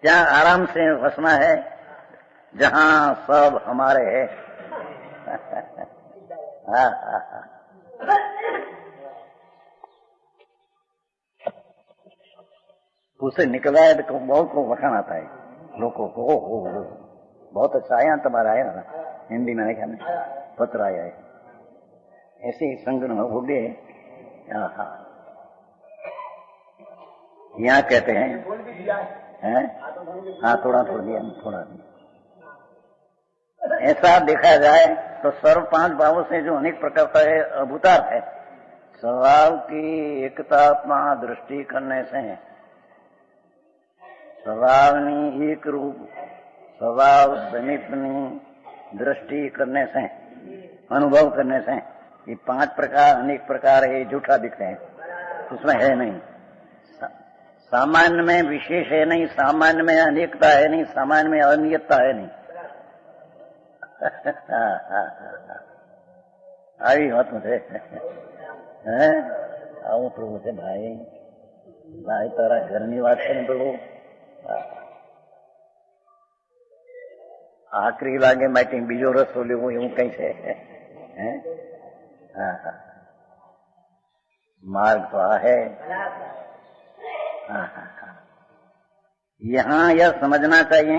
S2: क्या आराम से बसना है, जहां सब हमारे है। उससे निकला है तो बहुत को वखान आता है लोगों को। हो बहुत अच्छा आया, तुम्हारा आया ना हिंदी में, नहीं पत्र आया है, ऐसे ही संगठन हो गए। यहाँ कहते हैं, हाँ थोड़ा दिया। ऐसा देखा जाए तो सर्व 5 भावों से जो अनेक प्रकार का है अभूतार्थ है। स्वभाव की एकतात्मा दृष्टि करने से, स्वभावनी एक रूप स्वभाव समीपनी दृष्टि करने से, अनुभव करने से, ये 5 प्रकार अनेक प्रकार है, झूठा दिखते हैं, उसमें है नहीं। सामान्य में विशेष है नहीं, सामान्य में अनेकता है नहीं, सामान्य में अनियतता है नहीं। આવી વાત છે। આવું પ્રભુ છે ભાઈ તારા ઘરની વાત છે ને પ્રભુ, આકરી લાગે માટે બીજો રસ્તો લેવો એવું કઈ છે। मार्ग तो है। यहाँ यह समझना चाहिए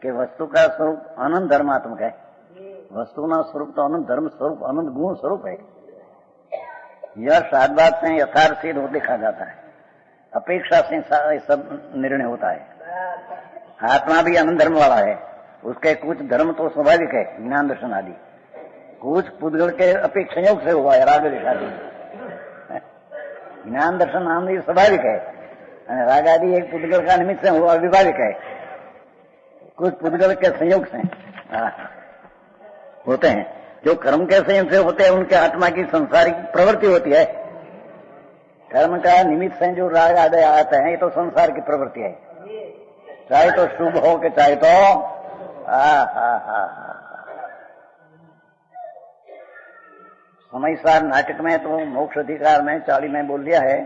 S2: कि वस्तु का स्वरूप अनंत धर्मात्मक है। वस्तु का स्वरूप तो अनंत धर्म स्वरूप अनंत गुण स्वरूप है। यह शादबाद से यथार्थ सिद्ध हो देखा जाता है, अपेक्षा से सब निर्णय होता है। आत्मा भी अनंत धर्म वाला है, उसके कुछ धर्म तो स्वाभाविक है, ज्ञान दर्शन आदि, कुछ पुद्गल के अपेक्षा संयोग से हुआ है, राग द्वेष आदि। ज्ञान दर्शन आदि स्वाभाविक है, राग आदि एक पुद्गल का निमित्त से हुआ विभाविक है, कुछ पुद्गल के संयोग से होते हैं। जो कर्म के संयोग से होते हैं उनके आत्मा की संसारिक प्रवृत्ति होती है। कर्म का निमित्त से जो राग आदि आता है ये तो संसार की प्रवृत्ति है, चाहे तो शुभ हो के चाहे तो समयसार नाटक में तो मोक्ष अधिकार में 40 में बोल दिया है,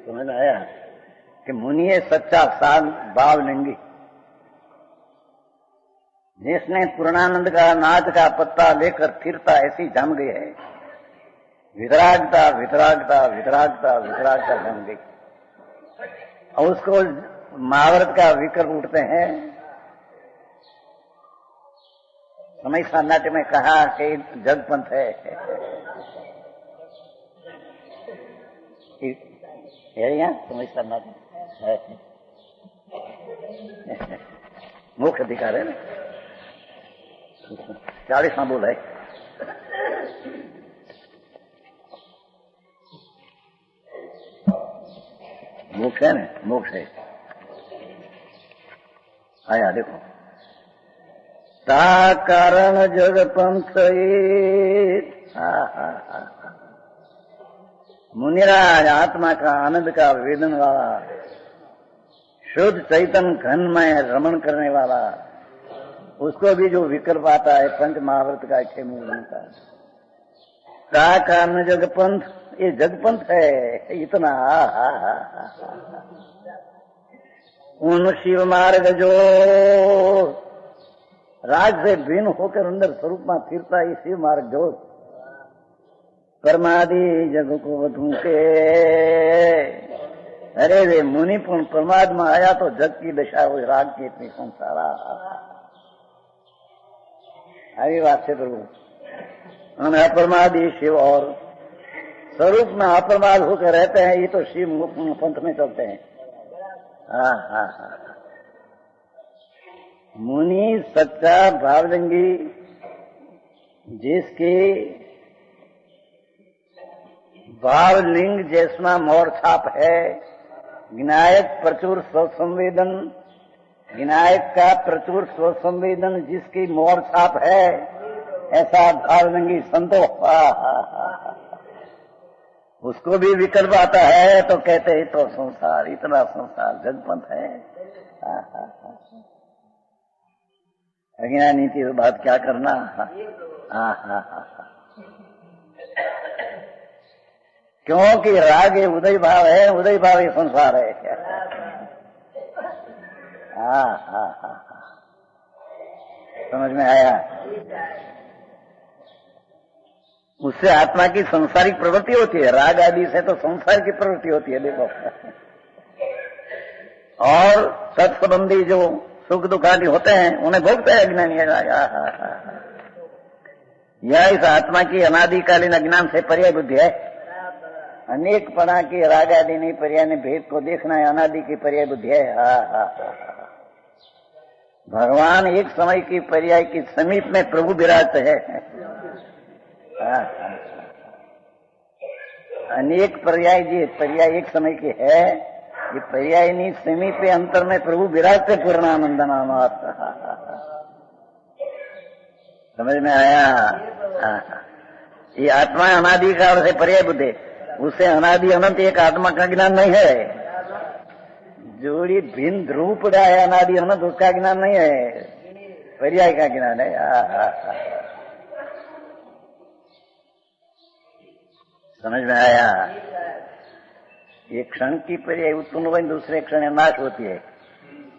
S2: समझ आया कि मुनिये सच्चा साध भाव लिंगी, जिसने पूर्णानंद का नाद का पत्ता लेकर फिरता ऐसी जम गई है। वितरागता वितरागता वितरागता वितरागता जम गई, और उसको महाभारत का विकल्प उठते हैं। समय नाट्य में कहा कि जगपंथ है, समय नाट्य मुख्य अधिकार है ना। 40वां बोल है। मोक्ष है ना, मोक्ष है। आया देखो, ता कारण जग पंथ मुनिराज आत्मा का आनंद का वेदन वाला, शुद्ध चैतन्य घन में रमण करने वाला, उसको भी जो विकल्प आता है पंच महाव्रत का 6 मूल का, ता कारण जग पंथ, ये जगपंथ है इतना। उन शिव मार्ग जो राग से भिन्न होकर अंदर स्वरूप में फिरता है, शिव मार्ग जो परमादि जग को वधू के। अरे वे मुनि पुण प्रमाद में आया तो जग की दशा हुई, राग की इतनी संसारा। अभी बात से प्रभु अप्रमादी शिव और स्वरूप में अप्रमाद होकर रहते हैं, ये तो शिव पंथ में चलते हैं। मुनि सच्चा भावलिंगी जिसकी भावलिंग जैसा मोर छाप है, विनायक प्रचुर स्वसंवेदन, विनायक का प्रचुर स्वसंवेदन जिसकी मोर छाप है, ऐसा भावलिंगी संतोष उसको भी विकल्प आता है तो कहते हैं तो संसार, इतना संसार जगपंथ है। अज्ञानी की बात क्या करना। क्योंकि राग ये उदय भाव है, उदय भाव ये संसार है। समझ में आया? उससे आत्मा की संसारिक प्रवृत्ति होती है, राग आदि से तो संसार की प्रवृत्ति होती है। देखो, और सत्संबंधी जो सुख दुख आदि होते हैं उन्हें भोगते हैं अज्ञानी। यह इस आत्मा की अनादिकालीन अज्ञान से पर्याय बुद्धि है। अनेक पणा की राग आदि नहीं पर्याय ने भेद को देखना है, अनादि की पर्याय बुद्धि है। भगवान एक समय की पर्याय की समीप में प्रभु विराजते है। अनेक पर्याय जी पर्याय एक समय की है, ये पर्याय नहीं समीप अंतर में प्रभु विराजते पूर्णानंद नाम। समझ में आया? ये आत्मा अनादि काल से पर्याय बुद्धि, उससे अनादि अनंत एक आत्मा का ज्ञान नहीं है। जोड़ी भिन्न ध्रुव पड़ा है अनादि अनंत, उसका ज्ञान नहीं है, पर्याय का ज्ञान है। समझ में आया? एक क्षण की पर्याय उत्पन्न हुई, दूसरे क्षण नाश होती है,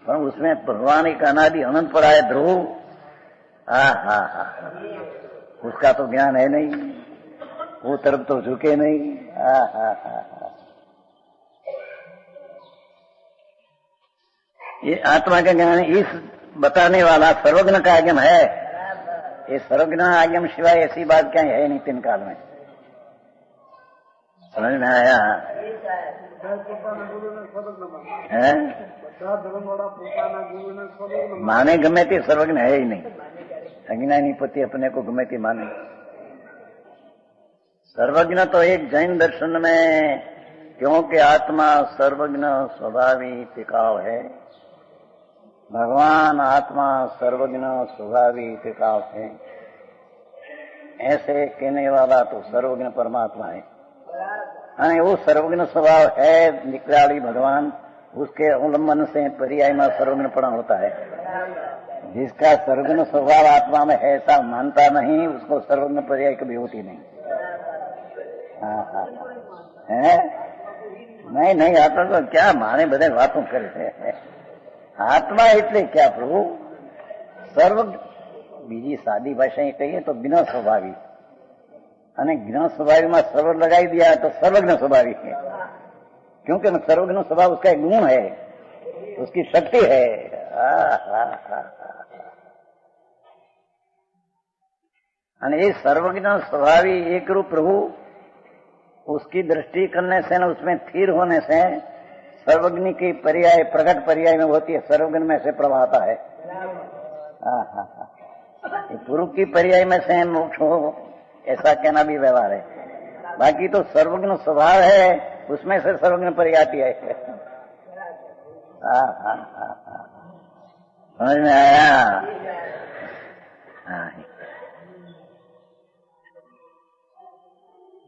S2: पर उसमें भगवान एक अनादि अनंत पड़ा है ध्रुव। उसका तो ज्ञान है नहीं, वो तरफ तो झुके नहीं। ये आत्मा का ज्ञान इस बताने वाला सर्वज्ञ का आगम है। ये सर्वज्ञ आगम सिवाय ऐसी बात क्या है नहीं तीन काल में। समझ में आया? माने गमे ते सर्वज्ञ है ही नहीं, अज्ञानी पति अपने को गमे ते माने। सर्वज्ञ तो एक जैन दर्शन में, क्योंकि आत्मा सर्वज्ञ स्वभावी टिकाव है, भगवान आत्मा सर्वज्ञ स्वभावी टिकाव है, ऐसे कहने वाला तो सर्वज्ञ परमात्मा है। वो सर्वज्ञ स्वभाव है निकराली भगवान, उसके अवलंबन से पर्याय में सर्वज्ञ पड़ा होता है। जिसका सर्वज्ञ स्वभाव आत्मा में है ऐसा मानता नहीं, उसको सर्वज्ञ पर्याय कभी होती नहीं। नहीं आत्मा तो क्या माने बदे बातों करे। आत्मा એટલે क्या प्रभु सर्व, બીજી સાદી ભાષા કહીએ તો बिना स्वाभाविक, અને बिना स्वाभाविक में सर्व लगाई दिया तो सर्वज्ञ स्वाभाविक है, क्योंकि सर्वज्ञ स्वभाव उसका एक गुण है, उसकी शक्ति है। અને ये सर्वज्ञ स्वभावी एक रूप प्रभु, उसकी दृष्टि करने से न उसमें स्थिर होने से सर्वज्ञ की पर्याय प्रकट पर्याय में होती है, सर्वज्ञ में से प्रभाता है। पूर्व की पर्याय में से मोक्ष हो, ऐसा कहना भी व्यवहार है। बाकी तो सर्वज्ञ स्वभाव है, उसमें से सर्वज्ञ पर्याय है। समझ में आया?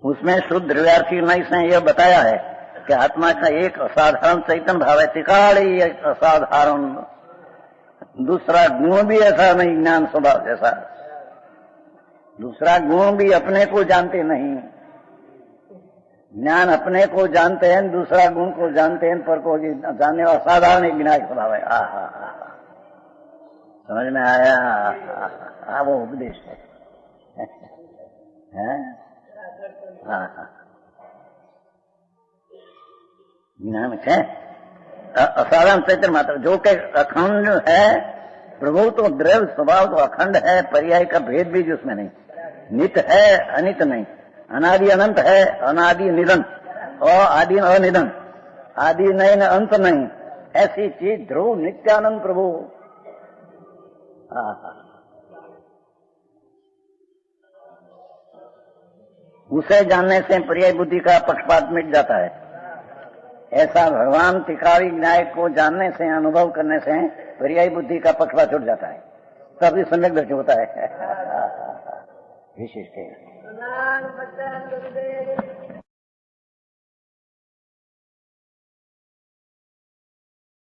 S2: उसमें शुद्ध द्रव्यार्थी में इसने यह बताया है कि आत्मा का एक असाधारण चैतन्य भाव है, तिकाड़ी एक असाधारण। दूसरा गुण भी ऐसा नहीं, ज्ञान स्वभाव जैसा। दूसरा गुण भी अपने को जानते नहीं, ज्ञान अपने को जानते हैं, दूसरा गुण को जानते हैं, पर को जानने वाला असाधारण एक विनायक स्वभाव है। समझ में आया? वो उपदेश है। ज्ञान है असाधारण चैतन्य मात्र, जो कि अखंड है। प्रभु तो द्रव्य स्वभाव तो अखंड है, पर्याय का भेद भी जिसमें नहीं। नित्य है, अनित नहीं। अनादि अनंत है, अनादि निधन और आदि अनिधन, आदि नहीं न अंत नहीं। ऐसी चीज ध्रुव नित्यानंद प्रभु। उसे जानने से पर्याय बुद्धि का पक्षपात मिट जाता है। ऐसा भगवान तिकाड़ी विनायक को जानने से, अनुभव करने से पर्याय बुद्धि का पक्षपात छूट जाता है, तभी सम्यक दर्शन होता है। विशेष के